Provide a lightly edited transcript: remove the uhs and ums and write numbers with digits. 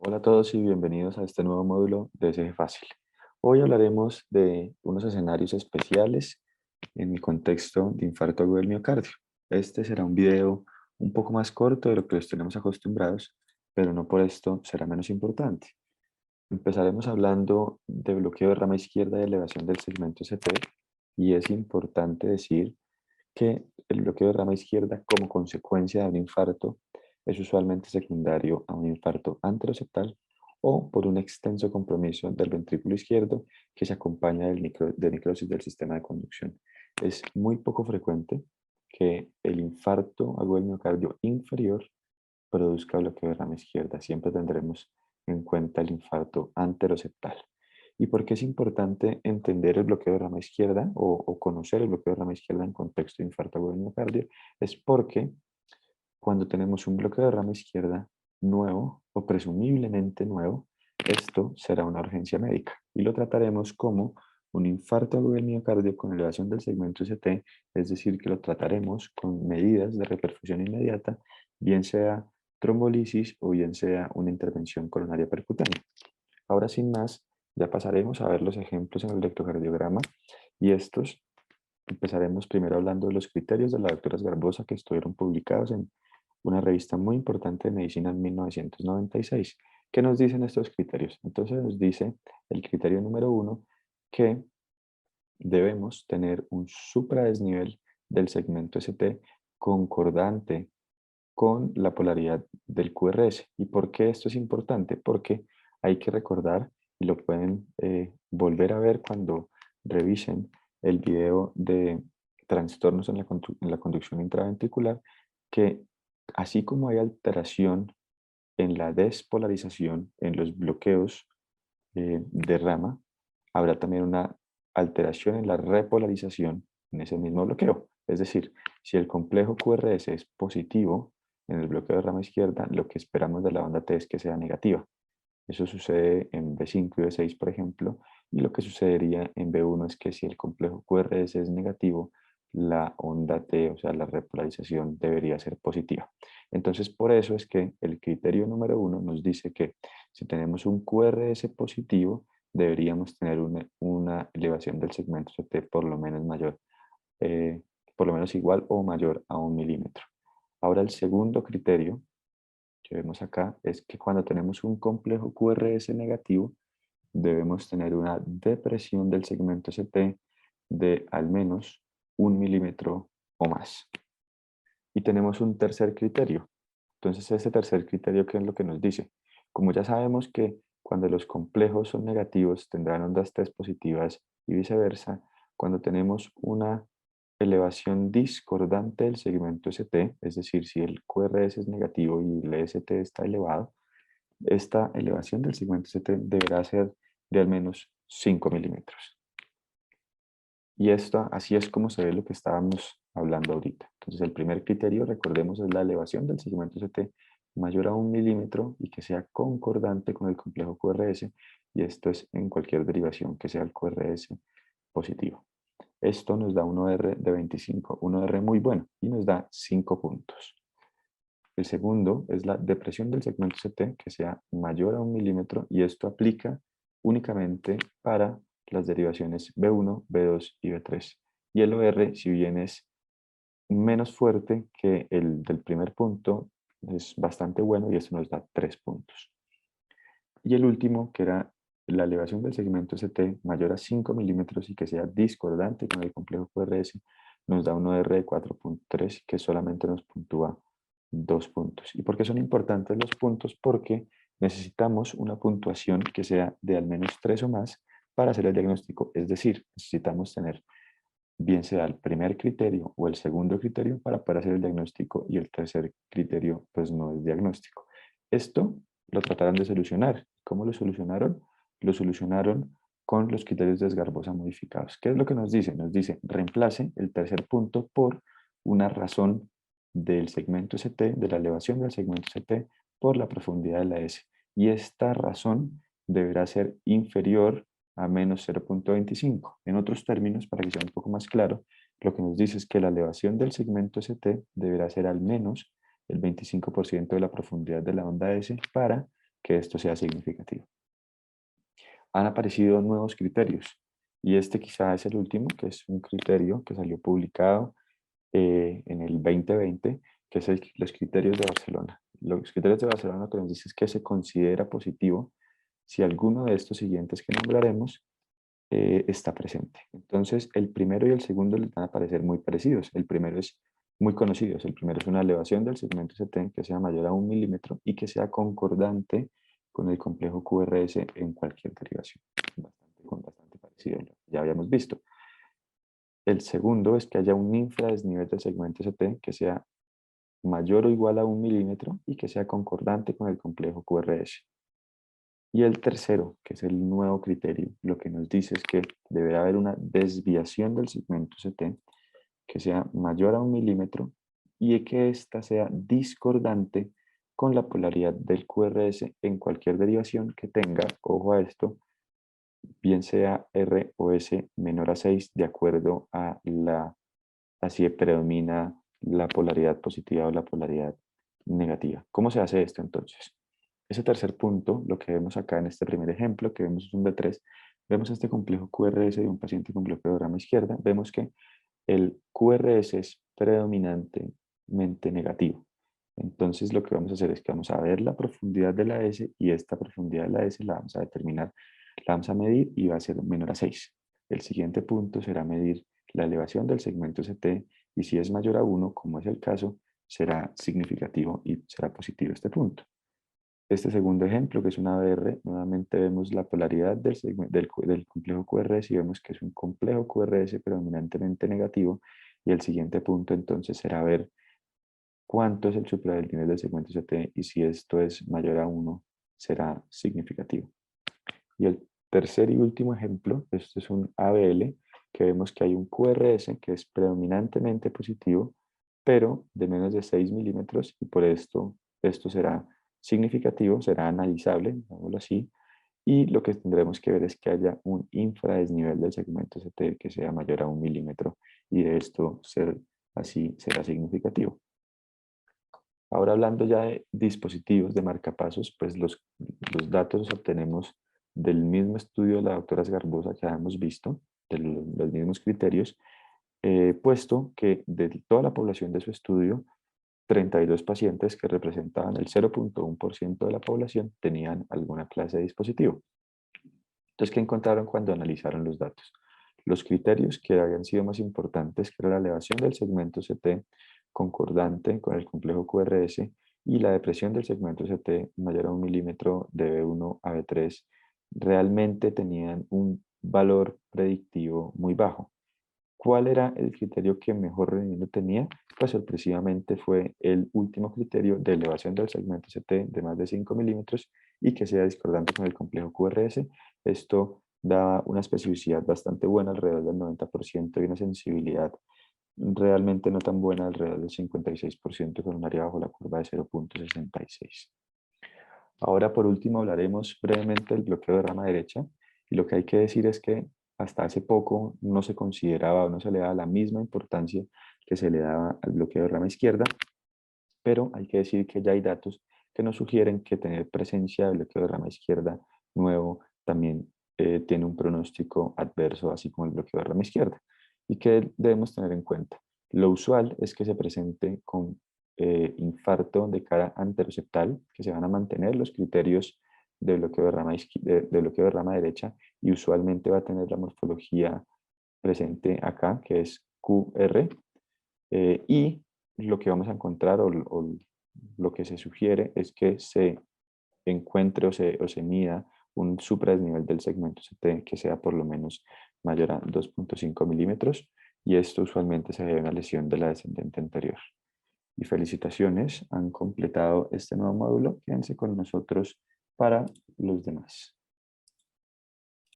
Hola a todos y bienvenidos a este nuevo módulo de SG Fácil. Hoy hablaremos de unos escenarios especiales en el contexto de infarto agudo del miocardio. Este será un video un poco más corto de lo que los tenemos acostumbrados, pero no por esto será menos importante. Empezaremos hablando de bloqueo de rama izquierda y elevación del segmento ST, y es importante decir que el bloqueo de rama izquierda como consecuencia de un infarto es usualmente secundario a un infarto anteroseptal o por un extenso compromiso del ventrículo izquierdo que se acompaña de necrosis del sistema de conducción. Es muy poco frecuente que el infarto agudo del miocardio inferior produzca bloqueo de rama izquierda. Siempre tendremos en cuenta el infarto anteroseptal. ¿Y por qué es importante entender el bloqueo de rama izquierda o conocer el bloqueo de rama izquierda en contexto de infarto agudo del miocardio? Es porque cuando tenemos un bloqueo de rama izquierda nuevo o presumiblemente nuevo, esto será una urgencia médica y lo trataremos como un infarto agudo del miocardio con elevación del segmento ST, es decir, que lo trataremos con medidas de reperfusión inmediata, bien sea trombolisis o bien sea una intervención coronaria percutánea. Ahora sin más, ya pasaremos a ver los ejemplos en el electrocardiograma y estos empezaremos primero hablando de los criterios de la doctora Garbosa que estuvieron publicados en una revista muy importante de medicina en 1996. ¿Qué nos dicen estos criterios? Entonces nos dice el criterio número uno que debemos tener un supradesnivel del segmento ST concordante con la polaridad del QRS. ¿Y por qué esto es importante? Porque hay que recordar, y lo pueden volver a ver cuando revisen el video de trastornos en la conducción intraventricular, que así como hay alteración en la despolarización, en los bloqueos de rama, habrá también una alteración en la repolarización en ese mismo bloqueo. Es decir, si el complejo QRS es positivo en el bloqueo de rama izquierda, lo que esperamos de la onda T es que sea negativa. Eso sucede en B5 y B6, por ejemplo, y lo que sucedería en B1 es que si el complejo QRS es negativo, la onda T, o sea, la repolarización debería ser positiva. Entonces, por eso es que el criterio número uno nos dice que si tenemos un QRS positivo, deberíamos tener una elevación del segmento CT por lo menos mayor, eh, por lo menos igual o mayor a 1 milímetro. Ahora, el segundo criterio que vemos acá es que cuando tenemos un complejo QRS negativo, debemos tener una depresión del segmento ST de al menos 1 milímetro o más. Y tenemos un tercer criterio. Entonces, ese tercer criterio, ¿qué es lo que nos dice? Como ya sabemos que cuando los complejos son negativos, tendrán ondas T positivas y viceversa, cuando tenemos una elevación discordante del segmento ST, es decir, si el QRS es negativo y el ST está elevado, esta elevación del segmento ST deberá ser de al menos 5 milímetros. Y esto, así es como se ve lo que estábamos hablando ahorita. Entonces, el primer criterio, recordemos, es la elevación del segmento ST mayor a 1 milímetro y que sea concordante con el complejo QRS, y esto es en cualquier derivación que sea el QRS positivo. Esto nos da un OR de 25, un OR muy bueno, y nos da 5 puntos. El segundo es la depresión del segmento CT que sea mayor a 1 milímetro, y esto aplica únicamente para las derivaciones B1, B2 y B3. Y el OR, si bien es menos fuerte que el del primer punto, es bastante bueno y esto nos da 3 puntos. Y el último, que era la elevación del segmento ST mayor a 5 milímetros y que sea discordante con el complejo QRS, nos da un OR de 4.3 que solamente nos puntúa 2 puntos. ¿Y por qué son importantes los puntos? Porque necesitamos una puntuación que sea de al menos 3 o más para hacer el diagnóstico. Es decir, necesitamos tener bien sea el primer criterio o el segundo criterio para poder hacer el diagnóstico, y el tercer criterio pues no es diagnóstico. Esto lo trataron de solucionar. ¿Cómo lo solucionaron? Lo solucionaron con los criterios de Sgarbosa modificados. ¿Qué es lo que nos dice? Nos dice, reemplace el tercer punto por una razón del segmento ST, de la elevación del segmento ST por la profundidad de la S. Y esta razón deberá ser inferior a menos 0.25. En otros términos, para que sea un poco más claro, lo que nos dice es que la elevación del segmento ST deberá ser al menos el 25% de la profundidad de la onda S para que esto sea significativo. Han aparecido nuevos criterios y este quizá es el último, que es un criterio que salió publicado en el 2020, que es los criterios de Barcelona. Los criterios de Barcelona lo que nos dice es que se considera positivo si alguno de estos siguientes que nombraremos está presente. Entonces, el primero y el segundo les van a parecer muy parecidos. El primero es muy conocido. El primero es una elevación del segmento CT que sea mayor a 1 milímetro y que sea concordante con el complejo QRS en cualquier derivación. Bastante parecido, ya habíamos visto. El segundo es que haya un infradesnivel del segmento CT que sea mayor o igual a 1 milímetro y que sea concordante con el complejo QRS. Y el tercero, que es el nuevo criterio, lo que nos dice es que deberá haber una desviación del segmento CT que sea mayor a 1 milímetro y que ésta sea discordante con la polaridad del QRS en cualquier derivación que tenga, ojo a esto, bien sea R o S menor a 6 de acuerdo a así predomina la polaridad positiva o la polaridad negativa. ¿Cómo se hace esto entonces? Ese tercer punto, lo que vemos acá en este primer ejemplo, que vemos es un D3, vemos este complejo QRS de un paciente con bloqueo de rama izquierda, vemos que el QRS es predominantemente negativo. Entonces lo que vamos a hacer es que vamos a ver la profundidad de la S y esta profundidad de la S la vamos a determinar, la vamos a medir y va a ser menor a 6. El siguiente punto será medir la elevación del segmento CT y si es mayor a 1, como es el caso, será significativo y será positivo este punto. Este segundo ejemplo, que es una ABR, nuevamente vemos la polaridad del complejo QRS y vemos que es un complejo QRS predominantemente negativo. Y el siguiente punto entonces será ver cuánto es el supradesnivel del segmento CT y si esto es mayor a 1, será significativo. Y el tercer y último ejemplo, este es un ABL, que vemos que hay un QRS que es predominantemente positivo, pero de menos de 6 milímetros y por esto será significativo, será analizable, digámoslo así, y lo que tendremos que ver es que haya un infradesnivel del segmento CT que sea mayor a 1 milímetro y de esto así será significativo. Ahora hablando ya de dispositivos de marcapasos, pues los datos los obtenemos del mismo estudio de la doctora Sgarbosa que habíamos visto, de los mismos criterios, puesto que de toda la población de su estudio, 32 pacientes que representaban el 0.1% de la población tenían alguna clase de dispositivo. Entonces, ¿qué encontraron cuando analizaron los datos? Los criterios que habían sido más importantes, que era la elevación del segmento CT concordante con el complejo QRS y la depresión del segmento CT mayor a 1 milímetro de B1 a B3, realmente tenían un valor predictivo muy bajo. ¿Cuál era el criterio que mejor rendimiento tenía? Pues sorpresivamente fue el último criterio de elevación del segmento CT de más de 5 milímetros y que sea discordante con el complejo QRS. Esto da una especificidad bastante buena, alrededor del 90%, y una sensibilidad realmente no tan buena, alrededor del 56%, con un área bajo la curva de 0.66. Ahora, por último, hablaremos brevemente del bloqueo de rama derecha. Y lo que hay que decir es que hasta hace poco no se consideraba o no se le daba la misma importancia que se le daba al bloqueo de rama izquierda, pero hay que decir que ya hay datos que nos sugieren que tener presencia de bloqueo de rama izquierda nuevo también tiene un pronóstico adverso, así como el bloqueo de rama izquierda. ¿Y qué debemos tener en cuenta? Lo usual es que se presente con infarto de cara anteroseptal, que se van a mantener los criterios de bloqueo de bloqueo de rama derecha y usualmente va a tener la morfología presente acá, que es QR, y lo que vamos a encontrar o lo que se sugiere es que se encuentre o se mida un supradesnivel del segmento CT que sea por lo menos mayor a 2.5 milímetros y esto usualmente se debe a una lesión de la descendente anterior. Y felicitaciones, han completado este nuevo módulo. Quédense con nosotros para los demás.